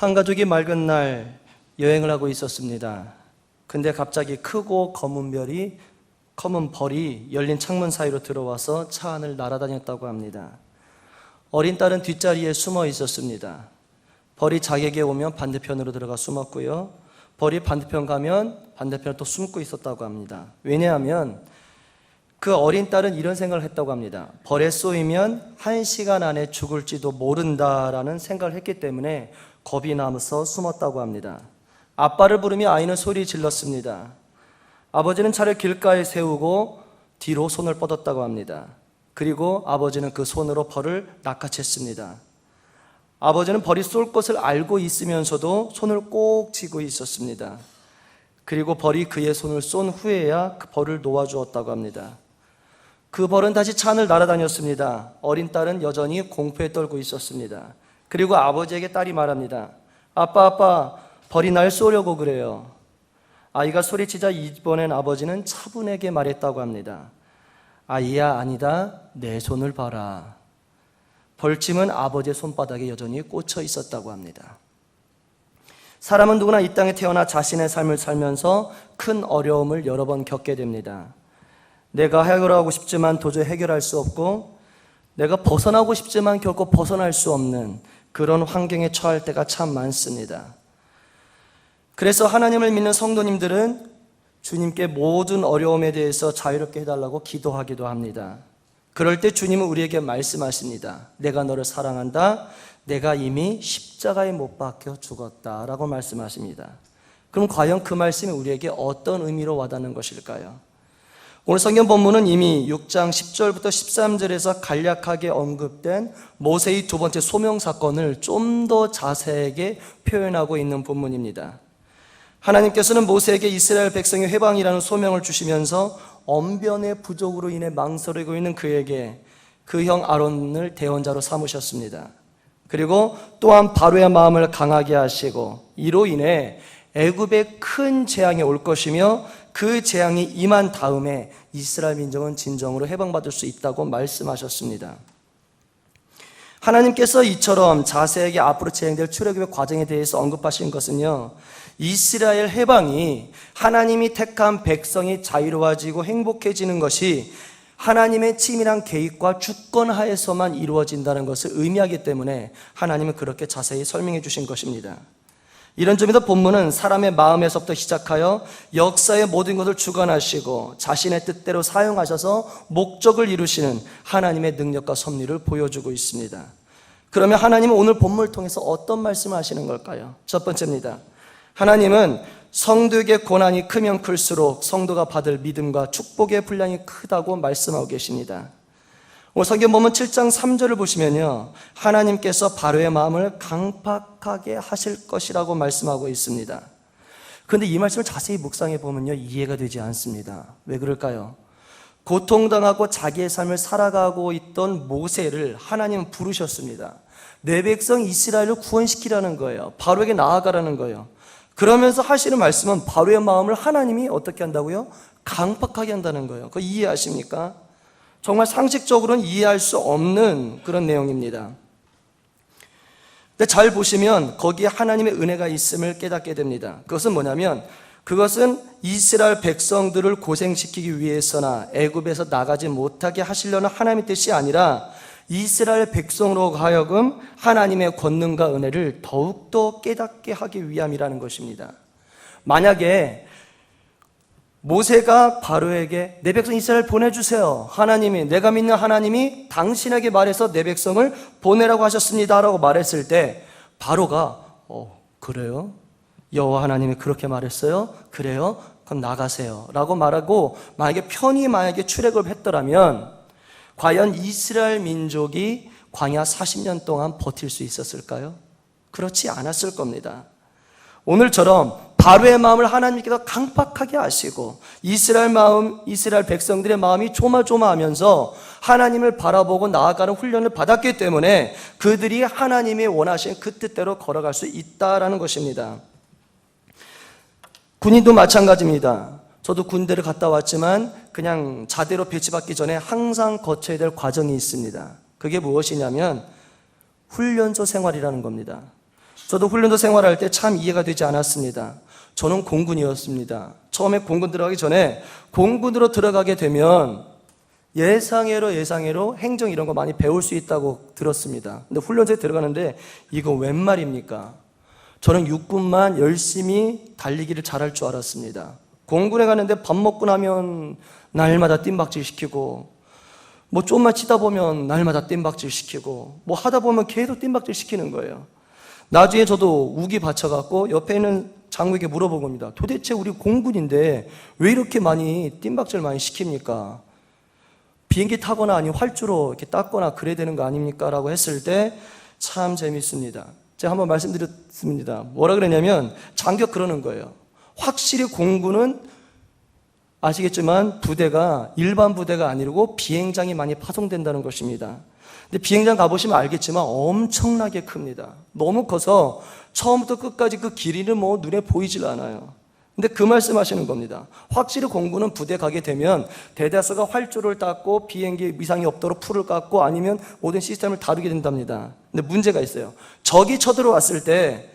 한 가족이 맑은 날 여행을 하고 있었습니다. 근데 갑자기 크고 검은 벌이 열린 창문 사이로 들어와서 차 안을 날아다녔다고 합니다. 어린 딸은 뒷자리에 숨어 있었습니다. 벌이 자기에게 오면 반대편으로 들어가 숨었고요. 벌이 반대편 가면 반대편에 또 숨고 있었다고 합니다. 왜냐하면 그 어린 딸은 이런 생각을 했다고 합니다. 벌에 쏘이면 1시간 안에 죽을지도 모른다라는 생각을 했기 때문에 겁이 나서 숨었다고 합니다. 아빠를 부르며 아이는 소리 질렀습니다. 아버지는 차를 길가에 세우고 뒤로 손을 뻗었다고 합니다. 그리고 아버지는 그 손으로 벌을 낚아챘습니다. 아버지는 벌이 쏠 것을 알고 있으면서도 손을 꼭 쥐고 있었습니다. 그리고 벌이 그의 손을 쏜 후에야 그 벌을 놓아주었다고 합니다. 그 벌은 다시 차 안을 날아다녔습니다. 어린 딸은 여전히 공포에 떨고 있었습니다. 그리고 아버지에게 딸이 말합니다. 아빠, 벌이 날 쏘려고 그래요. 아이가 소리치자 이번엔 아버지는 차분하게 말했다고 합니다. 아이야, 아니다. 내 손을 봐라. 벌침은 아버지의 손바닥에 여전히 꽂혀 있었다고 합니다. 사람은 누구나 이 땅에 태어나 자신의 삶을 살면서 큰 어려움을 여러 번 겪게 됩니다. 내가 해결하고 싶지만 도저히 해결할 수 없고, 내가 벗어나고 싶지만 결코 벗어날 수 없는 그런 환경에 처할 때가 참 많습니다. 그래서 하나님을 믿는 성도님들은 주님께 모든 어려움에 대해서 자유롭게 해달라고 기도하기도 합니다. 그럴 때 주님은 우리에게 말씀하십니다. 내가 너를 사랑한다. 내가 이미 십자가에 못 박혀 죽었다 라고 말씀하십니다. 그럼 과연 그 말씀이 우리에게 어떤 의미로 와닿는 것일까요? 오늘 성경 본문은 이미 6장 10절부터 13절에서 간략하게 언급된 모세의 두 번째 소명 사건을 좀 더 자세하게 표현하고 있는 본문입니다. 하나님께서는 모세에게 이스라엘 백성의 회방이라는 소명을 주시면서 언변의 부족으로 인해 망설이고 있는 그에게 그 형 아론을 대언자로 삼으셨습니다. 그리고 또한 바로의 마음을 강하게 하시고 이로 인해 애굽에 큰 재앙이 올 것이며 그 재앙이 임한 다음에 이스라엘 민족은 진정으로 해방받을 수 있다고 말씀하셨습니다. 하나님께서 이처럼 자세하게 앞으로 진행될 출애굽의 과정에 대해서 언급하신 것은요, 이스라엘 해방이 하나님이 택한 백성이 자유로워지고 행복해지는 것이 하나님의 치밀한 계획과 주권 하에서만 이루어진다는 것을 의미하기 때문에 하나님은 그렇게 자세히 설명해 주신 것입니다. 이런 점에서 본문은 사람의 마음에서부터 시작하여 역사의 모든 것을 주관하시고 자신의 뜻대로 사용하셔서 목적을 이루시는 하나님의 능력과 섭리를 보여주고 있습니다. 그러면 하나님은 오늘 본문을 통해서 어떤 말씀을 하시는 걸까요? 첫 번째입니다. 하나님은 성도에게 고난이 크면 클수록 성도가 받을 믿음과 축복의 분량이 크다고 말씀하고 계십니다. 오늘 성경 보면 7장 3절을 보시면요, 하나님께서 바로의 마음을 강팍하게 하실 것이라고 말씀하고 있습니다. 그런데 이 말씀을 자세히 묵상해 보면요, 이해가 되지 않습니다. 왜 그럴까요? 고통당하고 자기의 삶을 살아가고 있던 모세를 하나님은 부르셨습니다. 내 백성 이스라엘을 구원시키라는 거예요. 바로에게 나아가라는 거예요. 그러면서 하시는 말씀은 바로의 마음을 하나님이 어떻게 한다고요? 강팍하게 한다는 거예요. 그거 이해하십니까? 정말 상식적으로는 이해할 수 없는 그런 내용입니다. 근데 잘 보시면 거기에 하나님의 은혜가 있음을 깨닫게 됩니다. 그것은 뭐냐면, 그것은 이스라엘 백성들을 고생시키기 위해서나 애굽에서 나가지 못하게 하시려는 하나님의 뜻이 아니라 이스라엘 백성으로 하여금 하나님의 권능과 은혜를 더욱더 깨닫게 하기 위함이라는 것입니다. 만약에 모세가 바로에게 내 백성 이스라엘 보내주세요, 하나님이, 내가 믿는 하나님이 당신에게 말해서 내 백성을 보내라고 하셨습니다 라고 말했을 때 바로가 그래요? 여호와 하나님이 그렇게 말했어요? 그래요? 그럼 나가세요 라고 말하고 만약에 편히 출애굽을 했더라면 과연 이스라엘 민족이 광야 40년 동안 버틸 수 있었을까요? 그렇지 않았을 겁니다. 오늘처럼 바로의 마음을 하나님께서 강팍하게 하시고 이스라엘 백성들의 마음이 조마조마하면서 하나님을 바라보고 나아가는 훈련을 받았기 때문에 그들이 하나님이 원하신 그 뜻대로 걸어갈 수 있다라는 것입니다. 군인도 마찬가지입니다. 저도 군대를 갔다 왔지만 그냥 자대로 배치받기 전에 항상 거쳐야 될 과정이 있습니다. 그게 무엇이냐면 훈련소 생활이라는 겁니다. 저도 훈련도 생활할 때 참 이해가 되지 않았습니다. 저는 공군이었습니다. 처음에 공군 들어가기 전에 공군으로 들어가게 되면 예상외로 행정 이런 거 많이 배울 수 있다고 들었습니다. 근데 훈련소에 들어가는데 이거 웬 말입니까? 저는 육군만 열심히 달리기를 잘할 줄 알았습니다. 공군에 갔는데 밥 먹고 나면 날마다 뜀박질 시키고, 뭐 좀만 치다 보면 날마다 뜀박질 시키고, 뭐 하다 보면 계속 뜀박질 시키는 거예요. 나중에 저도 우기 받쳐갖고 옆에 있는 장군에게 물어본 겁니다. 도대체 우리 공군인데 왜 이렇게 많이 뜀박질 많이 시킵니까? 비행기 타거나 아니면 활주로 이렇게 닦거나 그래야 되는 거 아닙니까? 라고 했을 때 참 재밌습니다. 제가 한번 말씀드렸습니다. 뭐라 그러냐면 장교 그러는 거예요. 확실히 공군은 아시겠지만 부대가 일반 부대가 아니고 비행장이 많이 파송된다는 것입니다. 근데 비행장 가보시면 알겠지만 엄청나게 큽니다. 너무 커서 처음부터 끝까지 그 길이는 뭐 눈에 보이질 않아요. 근데 그 말씀하시는 겁니다. 확실히 공군은 부대 가게 되면 대다수가 활주로를 닦고 비행기 이상이 없도록 풀을 깎고 아니면 모든 시스템을 다루게 된답니다. 근데 문제가 있어요. 적이 쳐들어왔을 때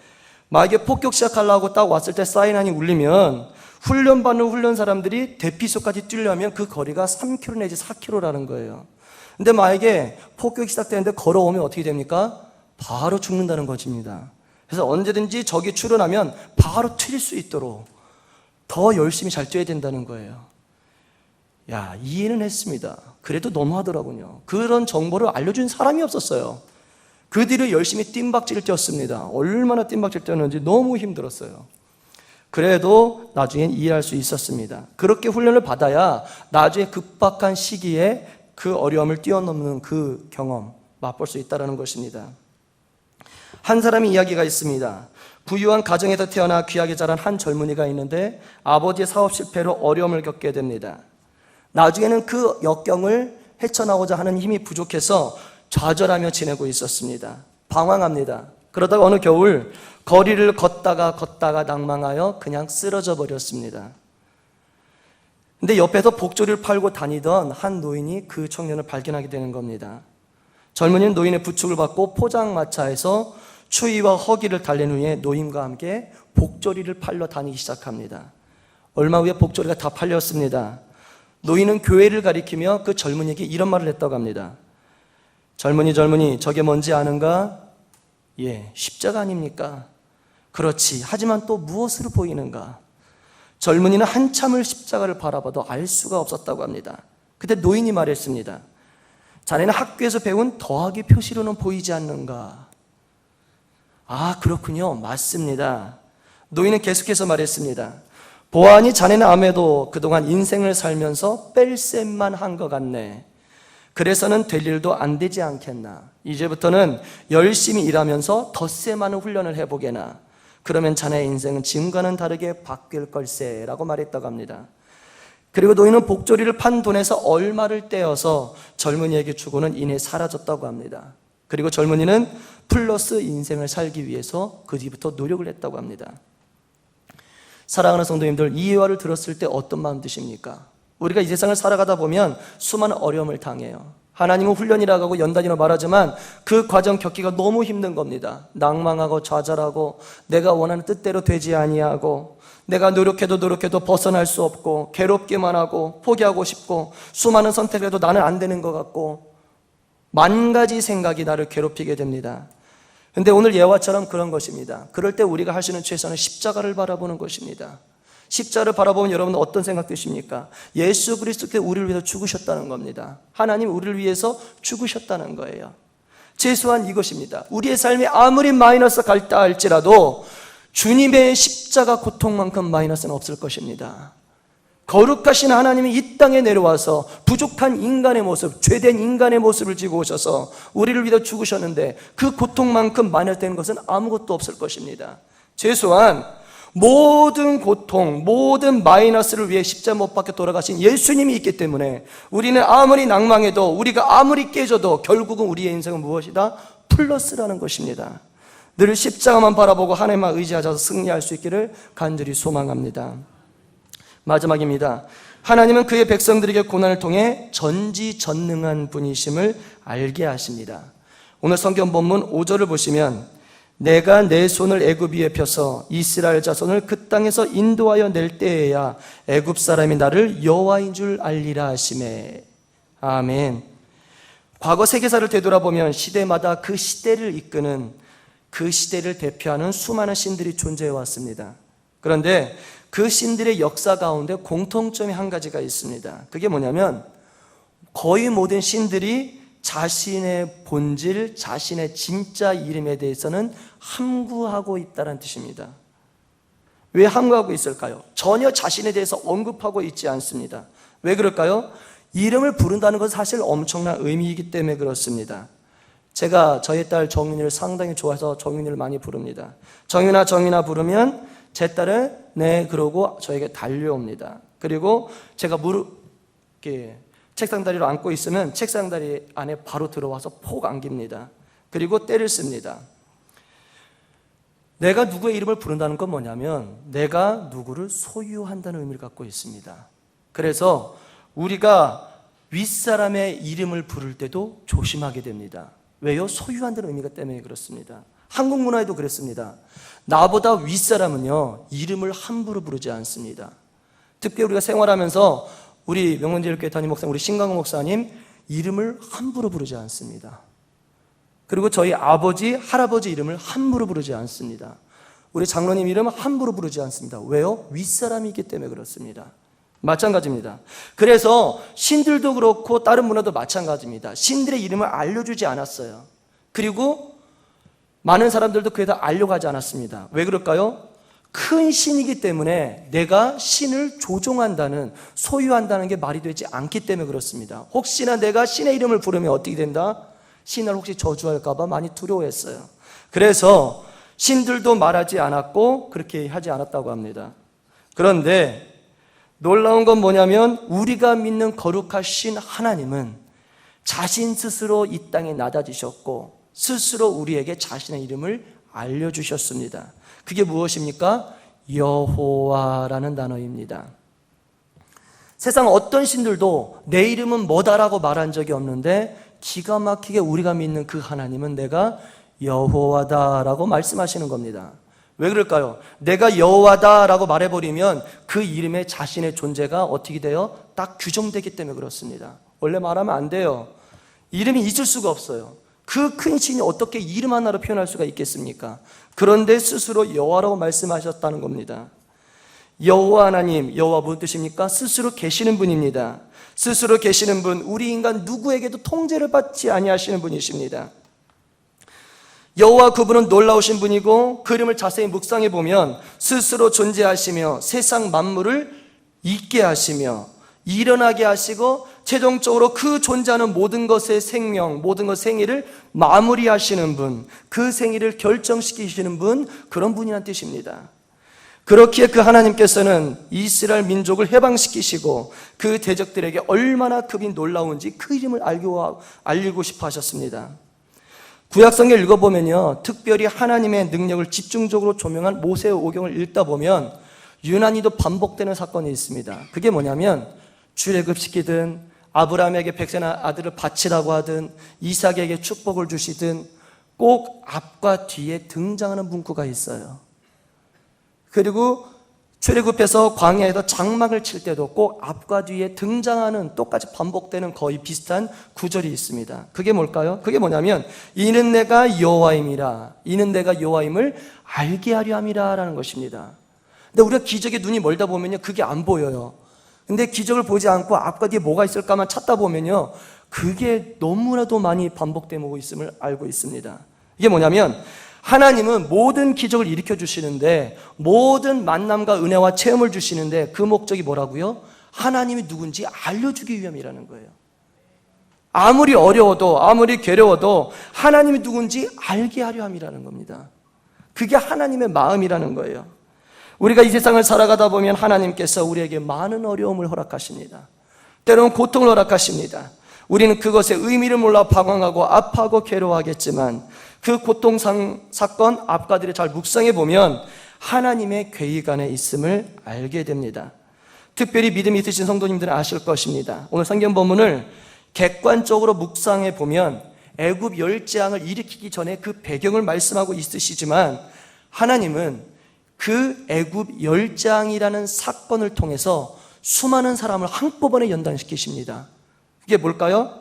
만약에 폭격 시작하려고 딱 왔을 때 사이렌이 울리면 훈련받는 훈련 사람들이 대피소까지 뛰려면 그 거리가 3km 내지 4km라는 거예요. 근데 만약에 폭격이 시작되는데 걸어오면 어떻게 됩니까? 바로 죽는다는 것입니다. 그래서 언제든지 적이 출현하면 바로 튈 수 있도록 더 열심히 잘 뛰어야 된다는 거예요. 야, 이해는 했습니다. 그래도 너무하더라고요. 그런 정보를 알려준 사람이 없었어요. 그 뒤로 열심히 뜀박질을 뛰었습니다. 얼마나 뜀박질 뛰었는지 너무 힘들었어요. 그래도 나중엔 이해할 수 있었습니다. 그렇게 훈련을 받아야 나중에 급박한 시기에 그 어려움을 뛰어넘는 그 경험 맛볼 수 있다는 것입니다. 한 사람의 이야기가 있습니다. 부유한 가정에서 태어나 귀하게 자란 한 젊은이가 있는데 아버지의 사업 실패로 어려움을 겪게 됩니다. 나중에는 그 역경을 헤쳐나오자 하는 힘이 부족해서 좌절하며 지내고 있었습니다. 방황합니다. 그러다가 어느 겨울 거리를 걷다가 낭망하여 그냥 쓰러져 버렸습니다. 근데 옆에서 복조리를 팔고 다니던 한 노인이 그 청년을 발견하게 되는 겁니다. 젊은이는 노인의 부축을 받고 포장마차에서 추위와 허기를 달랜 후에 노인과 함께 복조리를 팔러 다니기 시작합니다. 얼마 후에 복조리가 다 팔렸습니다. 노인은 교회를 가리키며 그 젊은이에게 이런 말을 했다고 합니다. 젊은이 저게 뭔지 아는가? 예, 십자가 아닙니까? 그렇지. 하지만 또 무엇으로 보이는가? 젊은이는 한참을 십자가를 바라봐도 알 수가 없었다고 합니다. 그때 노인이 말했습니다. 자네는 학교에서 배운 더하기 표시로는 보이지 않는가? 아, 그렇군요. 맞습니다. 노인은 계속해서 말했습니다. 보아하니 자네는 아무래도 그동안 인생을 살면서 뺄셈만 한 것 같네. 그래서는 될 일도 안 되지 않겠나. 이제부터는 열심히 일하면서 덧셈 많은 훈련을 해보게나. 그러면 자네의 인생은 지금과는 다르게 바뀔 걸세라고 말했다고 합니다. 그리고 노인은 복조리를 판 돈에서 얼마를 떼어서 젊은이에게 주고는 이내 사라졌다고 합니다. 그리고 젊은이는 플러스 인생을 살기 위해서 그 뒤부터 노력을 했다고 합니다. 사랑하는 성도님들, 이 예화를 들었을 때 어떤 마음 드십니까? 우리가 이 세상을 살아가다 보면 수많은 어려움을 당해요. 하나님은 훈련이라고 하고 연단이라고 말하지만 그 과정 겪기가 너무 힘든 겁니다. 낭망하고 좌절하고 내가 원하는 뜻대로 되지 아니하고 내가 노력해도 벗어날 수 없고 괴롭기만 하고 포기하고 싶고 수많은 선택을 해도 나는 안 되는 것 같고 만 가지 생각이 나를 괴롭히게 됩니다. 근데 오늘 예화처럼 그런 것입니다. 그럴 때 우리가 할 수 있는 최선은 십자가를 바라보는 것입니다. 십자가를 바라보면 여러분은 어떤 생각 드십니까? 예수 그리스도께서 우리를 위해서 죽으셨다는 겁니다. 하나님 우리를 위해서 죽으셨다는 거예요. 최소한 이것입니다. 우리의 삶이 아무리 마이너스 갈다 할지라도 주님의 십자가 고통만큼 마이너스는 없을 것입니다. 거룩하신 하나님이 이 땅에 내려와서 부족한 인간의 모습, 죄된 인간의 모습을 지고 오셔서 우리를 위해 죽으셨는데 그 고통만큼 마이너스 되는 것은 아무것도 없을 것입니다. 최소한 모든 고통, 모든 마이너스를 위해 십자가 못 박혀 돌아가신 예수님이 있기 때문에 우리는 아무리 낭망해도 우리가 아무리 깨져도 결국은 우리의 인생은 무엇이다? 플러스라는 것입니다. 늘 십자가만 바라보고 하나님만 의지하셔서 승리할 수 있기를 간절히 소망합니다. 마지막입니다. 하나님은 그의 백성들에게 고난을 통해 전지전능한 분이심을 알게 하십니다. 오늘 성경 본문 5절을 보시면 내가 내 손을 애굽 위에 펴서 이스라엘 자손을 그 땅에서 인도하여 낼 때에야 애굽 사람이 나를 여호와인 줄 알리라 하시매. 아멘. 과거 세계사를 되돌아보면 시대마다 그 시대를 이끄는, 그 시대를 대표하는 수많은 신들이 존재해 왔습니다. 그런데 그 신들의 역사 가운데 공통점이 한 가지가 있습니다. 그게 뭐냐면 거의 모든 신들이 자신의 본질, 자신의 진짜 이름에 대해서는 함구하고 있다는 뜻입니다. 왜 함구하고 있을까요? 전혀 자신에 대해서 언급하고 있지 않습니다. 왜 그럴까요? 이름을 부른다는 것은 사실 엄청난 의미이기 때문에 그렇습니다. 제가 저희 딸 정윤이를 상당히 좋아해서 정윤이를 많이 부릅니다. 정윤아 부르면 제 딸은 네 그러고 저에게 달려옵니다. 그리고 제가 이렇게 책상 다리로 앉고 있으면 책상 다리 안에 바로 들어와서 폭 안깁니다. 그리고 때를 씁니다. 내가 누구의 이름을 부른다는 건 뭐냐면 내가 누구를 소유한다는 의미를 갖고 있습니다. 그래서 우리가 윗사람의 이름을 부를 때도 조심하게 됩니다. 왜요? 소유한다는 의미가 때문에 그렇습니다. 한국 문화에도 그랬습니다. 나보다 윗사람은요 이름을 함부로 부르지 않습니다. 특히 우리가 생활하면서 우리 명문제일교회 담임 목사님, 우리 신강호 목사님 이름을 함부로 부르지 않습니다. 그리고 저희 아버지, 할아버지 이름을 함부로 부르지 않습니다. 우리 장로님 이름 함부로 부르지 않습니다. 왜요? 윗사람이기 때문에 그렇습니다. 마찬가지입니다. 그래서 신들도 그렇고 다른 문화도 마찬가지입니다. 신들의 이름을 알려주지 않았어요. 그리고 많은 사람들도 그에다 알려가지 않았습니다. 왜 그럴까요? 큰 신이기 때문에 내가 신을 조종한다는, 소유한다는 게 말이 되지 않기 때문에 그렇습니다. 혹시나 내가 신의 이름을 부르면 어떻게 된다? 신을 혹시 저주할까 봐 많이 두려워했어요. 그래서 신들도 말하지 않았고 그렇게 하지 않았다고 합니다. 그런데 놀라운 건 뭐냐면 우리가 믿는 거룩하신 하나님은 자신 스스로 이 땅에 낮아지셨고 스스로 우리에게 자신의 이름을 알려주셨습니다. 그게 무엇입니까? 여호와라는 단어입니다. 세상 어떤 신들도 내 이름은 뭐다라고 말한 적이 없는데 기가 막히게 우리가 믿는 그 하나님은 내가 여호와다라고 말씀하시는 겁니다. 왜 그럴까요? 내가 여호와다라고 말해버리면 그 이름에 자신의 존재가 어떻게 돼요? 딱 규정되기 때문에 그렇습니다. 원래 말하면 안 돼요. 이름이 있을 수가 없어요. 그 큰 신이 어떻게 이름 하나로 표현할 수가 있겠습니까? 그런데 스스로 여호와라고 말씀하셨다는 겁니다. 여호와 하나님, 여호와 무슨 뜻입니까? 스스로 계시는 분입니다. 스스로 계시는 분, 우리 인간 누구에게도 통제를 받지 아니하시는 분이십니다. 여호와 그분은 놀라우신 분이고 그 이름을 자세히 묵상해 보면 스스로 존재하시며 세상 만물을 있게 하시며 일어나게 하시고 최종적으로 그 존재하는 모든 것의 생명, 모든 것의 생애를 마무리하시는 분, 그 생애를 결정시키시는 분, 그런 분이란 뜻입니다. 그렇기에 그 하나님께서는 이스라엘 민족을 해방시키시고 그 대적들에게 얼마나 급이 놀라운지 그 이름을 알리고 싶어 하셨습니다. 구약성경을 읽어보면요, 특별히 하나님의 능력을 집중적으로 조명한 모세의 오경을 읽다 보면 유난히도 반복되는 사건이 있습니다. 그게 뭐냐면 출애굽시키든 아브라함에게 백세나 아들을 바치라고 하든 이삭에게 축복을 주시든 꼭 앞과 뒤에 등장하는 문구가 있어요. 그리고 출애굽해서 광야에서 장막을 칠 때도 꼭 앞과 뒤에 등장하는 똑같이 반복되는 거의 비슷한 구절이 있습니다. 그게 뭘까요? 그게 뭐냐면 이는 내가 여호와임이라, 이는 내가 여호와임을 알게 하려 함이라 라는 것입니다. 근데 우리가 기적에 눈이 멀다 보면요 그게 안 보여요. 근데 기적을 보지 않고 앞과 뒤에 뭐가 있을까만 찾다 보면요 그게 너무나도 많이 반복되고 있음을 알고 있습니다. 이게 뭐냐면 하나님은 모든 기적을 일으켜 주시는데 모든 만남과 은혜와 체험을 주시는데 그 목적이 뭐라고요? 하나님이 누군지 알려주기 위함이라는 거예요. 아무리 어려워도 아무리 괴로워도 하나님이 누군지 알게 하려 함이라는 겁니다. 그게 하나님의 마음이라는 거예요. 우리가 이 세상을 살아가다 보면 하나님께서 우리에게 많은 어려움을 허락하십니다. 때로는 고통을 허락하십니다. 우리는 그것의 의미를 몰라 방황하고 아파하고 괴로워하겠지만 그 고통 사건 앞과 뒤를 잘 묵상해 보면 하나님의 계획안에 있음을 알게 됩니다. 특별히 믿음이 있으신 성도님들은 아실 것입니다. 오늘 성경 본문을 객관적으로 묵상해 보면 애굽 열재앙을 일으키기 전에 그 배경을 말씀하고 있으시지만 하나님은 그 애굽 열재앙이라는 사건을 통해서 수많은 사람을 한꺼번에 연단시키십니다. 그게 뭘까요?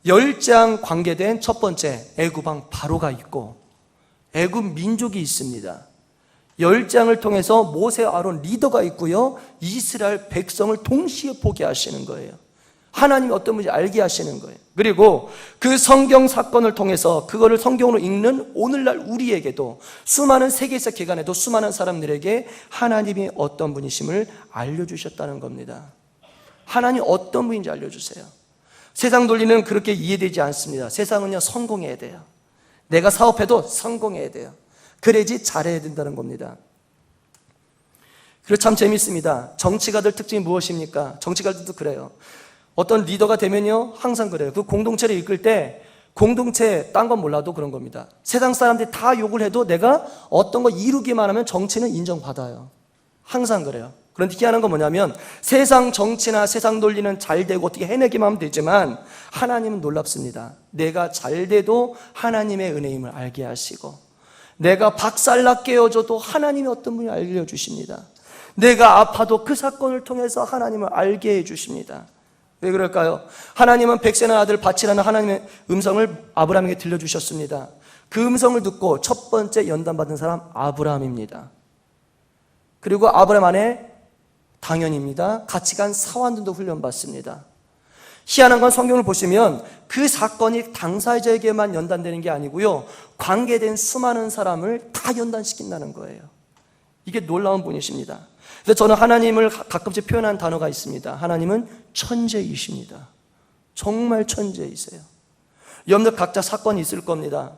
열재앙 관계된 첫 번째 애굽 왕 바로가 있고 애굽 민족이 있습니다. 열재앙을 통해서 모세 아론 리더가 있고요, 이스라엘 백성을 동시에 보게 하시는 거예요. 하나님이 어떤 분인지 알게 하시는 거예요. 그리고 그 성경 사건을 통해서 그거를 성경으로 읽는 오늘날 우리에게도 수많은 세계사 기간에도 수많은 사람들에게 하나님이 어떤 분이심을 알려주셨다는 겁니다. 하나님 어떤 분인지 알려주세요. 세상 논리는 그렇게 이해되지 않습니다. 세상은요, 성공해야 돼요. 내가 사업해도 성공해야 돼요. 그래야지 잘해야 된다는 겁니다. 그리고 참 재밌습니다. 정치가들 특징이 무엇입니까? 정치가들도 그래요. 어떤 리더가 되면요, 항상 그래요. 그 공동체를 이끌 때 공동체 딴 건 몰라도 그런 겁니다. 세상 사람들이 다 욕을 해도 내가 어떤 거 이루기만 하면 정치는 인정받아요. 항상 그래요. 그런데 희한한 건 뭐냐면 세상 정치나 세상 논리는 잘 되고 어떻게 해내기만 하면 되지만 하나님은 놀랍습니다. 내가 잘 돼도 하나님의 은혜임을 알게 하시고, 내가 박살나 깨어져도 하나님이 어떤 분이 알려주십니다. 내가 아파도 그 사건을 통해서 하나님을 알게 해주십니다. 왜 그럴까요? 하나님은 백세나 아들 바치라는 하나님의 음성을 아브라함에게 들려주셨습니다. 그 음성을 듣고 첫 번째 연단받은 사람 아브라함입니다. 그리고 아브라함 안에 당연입니다, 같이 간 사환들도 훈련받습니다. 희한한 건 성경을 보시면 그 사건이 당사자에게만 연단되는 게 아니고요, 관계된 수많은 사람을 다 연단시킨다는 거예요. 이게 놀라운 분이십니다. 근데 저는 하나님을 가끔씩 표현한 단어가 있습니다. 하나님은 천재이십니다. 정말 천재이세요. 여러분들 각자 사건이 있을 겁니다.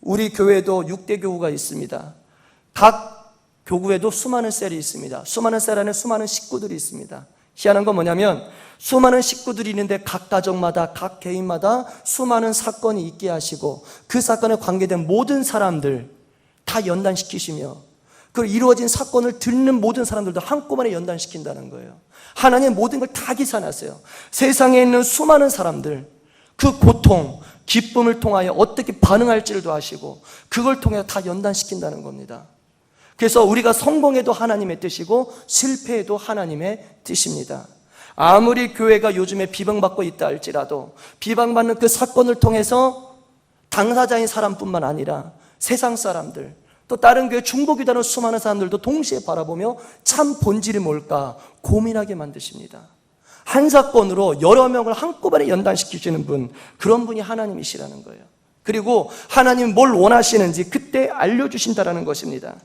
우리 교회도 6대 교구가 있습니다. 각 교구에도 수많은 셀이 있습니다. 수많은 셀 안에 수많은 식구들이 있습니다. 희한한 건 뭐냐면 수많은 식구들이 있는데 각 가정마다 각 개인마다 수많은 사건이 있게 하시고 그 사건에 관계된 모든 사람들 다 연단시키시며 그 이루어진 사건을 듣는 모든 사람들도 한꺼번에 연단시킨다는 거예요. 하나님 모든 걸 다 계산하세요. 세상에 있는 수많은 사람들 그 고통, 기쁨을 통하여 어떻게 반응할지를 아시고 그걸 통해 다 연단시킨다는 겁니다. 그래서 우리가 성공해도 하나님의 뜻이고 실패해도 하나님의 뜻입니다. 아무리 교회가 요즘에 비방받고 있다 할지라도 비방받는 그 사건을 통해서 당사자인 사람뿐만 아니라 세상 사람들, 또 다른 교회 중보기도하는 수많은 사람들도 동시에 바라보며 참 본질이 뭘까 고민하게 만드십니다. 한 사건으로 여러 명을 한꺼번에 연단시키시는 분, 그런 분이 하나님이시라는 거예요. 그리고 하나님이 뭘 원하시는지 그때 알려주신다는 것입니다.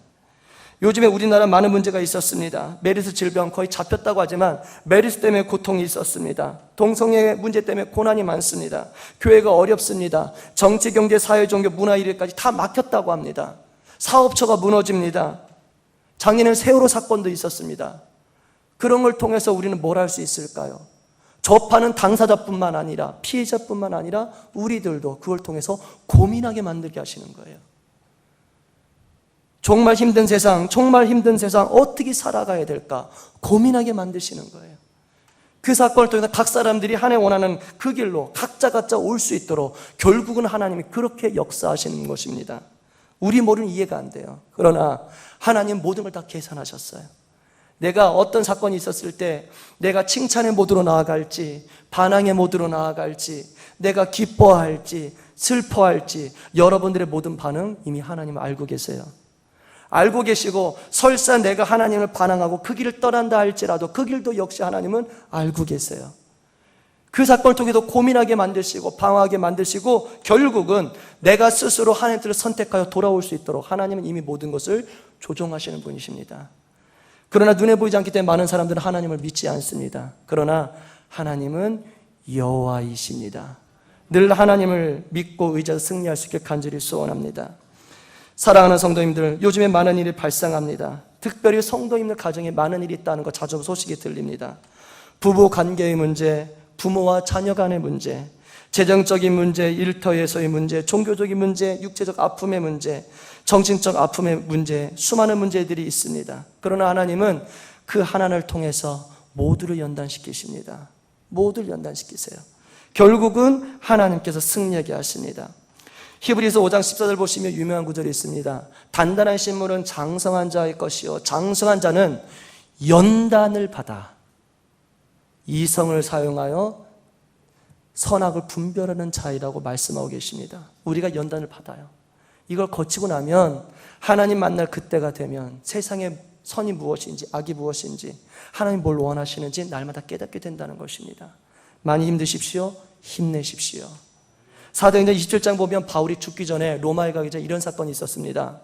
요즘에 우리나라 많은 문제가 있었습니다. 메르스 질병 거의 잡혔다고 하지만 메르스 때문에 고통이 있었습니다. 동성애 문제 때문에 고난이 많습니다. 교회가 어렵습니다. 정치, 경제, 사회, 종교, 문화 일까지 다 막혔다고 합니다. 사업처가 무너집니다. 작년에 세월호 사건도 있었습니다. 그런 걸 통해서 우리는 뭘 할 수 있을까요? 접하는 당사자뿐만 아니라 피해자뿐만 아니라 우리들도 그걸 통해서 고민하게 만들게 하시는 거예요. 정말 힘든 세상 어떻게 살아가야 될까 고민하게 만드시는 거예요. 그 사건을 통해서 각 사람들이 하나님 원하는 그 길로 각자 올 수 있도록 결국은 하나님이 그렇게 역사하시는 것입니다. 우리 모르는 이해가 안 돼요. 그러나 하나님 모든 걸 다 계산하셨어요. 내가 어떤 사건이 있었을 때 내가 칭찬의 모드로 나아갈지 반항의 모드로 나아갈지 내가 기뻐할지 슬퍼할지 여러분들의 모든 반응 이미 하나님은 알고 계세요. 알고 계시고 설사 내가 하나님을 반항하고 그 길을 떠난다 할지라도 그 길도 역시 하나님은 알고 계세요. 그 사건을 통해서 고민하게 만드시고 방황하게 만드시고 결국은 내가 스스로 하나님의 뜻을 선택하여 돌아올 수 있도록 하나님은 이미 모든 것을 조종하시는 분이십니다. 그러나 눈에 보이지 않기 때문에 많은 사람들은 하나님을 믿지 않습니다. 그러나 하나님은 여호와이십니다. 늘 하나님을 믿고 의지해서 승리할 수 있게 간절히 소원합니다. 사랑하는 성도님들, 요즘에 많은 일이 발생합니다. 특별히 성도님들 가정에 많은 일이 있다는 거 자주 소식이 들립니다. 부부 관계의 문제, 부모와 자녀 간의 문제, 재정적인 문제, 일터에서의 문제, 종교적인 문제, 육체적 아픔의 문제, 정신적 아픔의 문제, 수많은 문제들이 있습니다. 그러나 하나님은 그 하나님을 통해서 모두를 연단시키십니다. 모두를 연단시키세요. 결국은 하나님께서 승리하게 하십니다. 히브리서 5장 14절 보시면 유명한 구절이 있습니다. 단단한 식물은 장성한 자의 것이요 장성한 자는 연단을 받아 이성을 사용하여 선악을 분별하는 자이라고 말씀하고 계십니다. 우리가 연단을 받아요. 이걸 거치고 나면 하나님 만날 그때가 되면 세상의 선이 무엇인지 악이 무엇인지 하나님 뭘 원하시는지 날마다 깨닫게 된다는 것입니다. 많이 힘드십시오. 힘내십시오. 사도행전 27장 보면 바울이 죽기 전에 로마에 가기 전에 이런 사건이 있었습니다.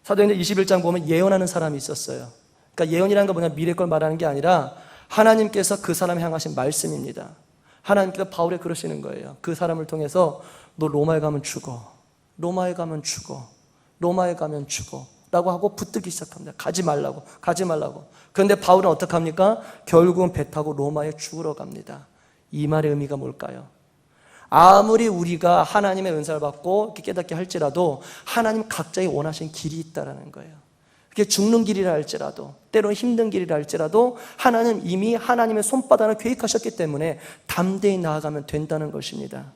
사도행전 21장 보면 예언하는 사람이 있었어요. 그러니까 예언이라는 건 뭐냐, 미래 걸 말하는 게 아니라 하나님께서 그 사람을 향하신 말씀입니다. 하나님께서 바울에 그러시는 거예요. 그 사람을 통해서 너 로마에 가면 죽어. 로마에 가면 죽어. 로마에 가면 죽어. 라고 하고 붙들기 시작합니다. 가지 말라고. 가지 말라고. 그런데 바울은 어떡합니까? 결국은 배 타고 로마에 죽으러 갑니다. 이 말의 의미가 뭘까요? 아무리 우리가 하나님의 은사를 받고 깨닫게 할지라도 하나님 각자의 원하신 길이 있다는 거예요. 그게 죽는 길이라 할지라도 때로는 힘든 길이라 할지라도 하나님 이미 하나님의 손바닥을 계획하셨기 때문에 담대히 나아가면 된다는 것입니다.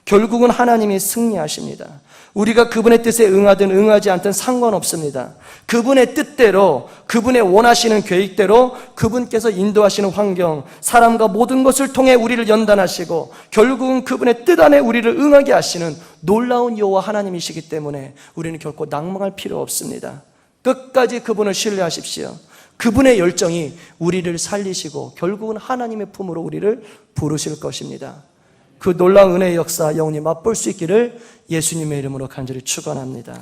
결국은 하나님이 승리하십니다. 우리가 그분의 뜻에 응하든 응하지 않든 상관없습니다. 그분의 뜻대로, 그분의 원하시는 계획대로 그분께서 인도하시는 환경, 사람과 모든 것을 통해 우리를 연단하시고 결국은 그분의 뜻 안에 우리를 응하게 하시는 놀라운 여호와 하나님이시기 때문에 우리는 결코 낭망할 필요 없습니다. 끝까지 그분을 신뢰하십시오. 그분의 열정이 우리를 살리시고 결국은 하나님의 품으로 우리를 부르실 것입니다. 그 놀라운 은혜의 역사 영원히 맛볼 수 있기를 예수님의 이름으로 간절히 축원합니다.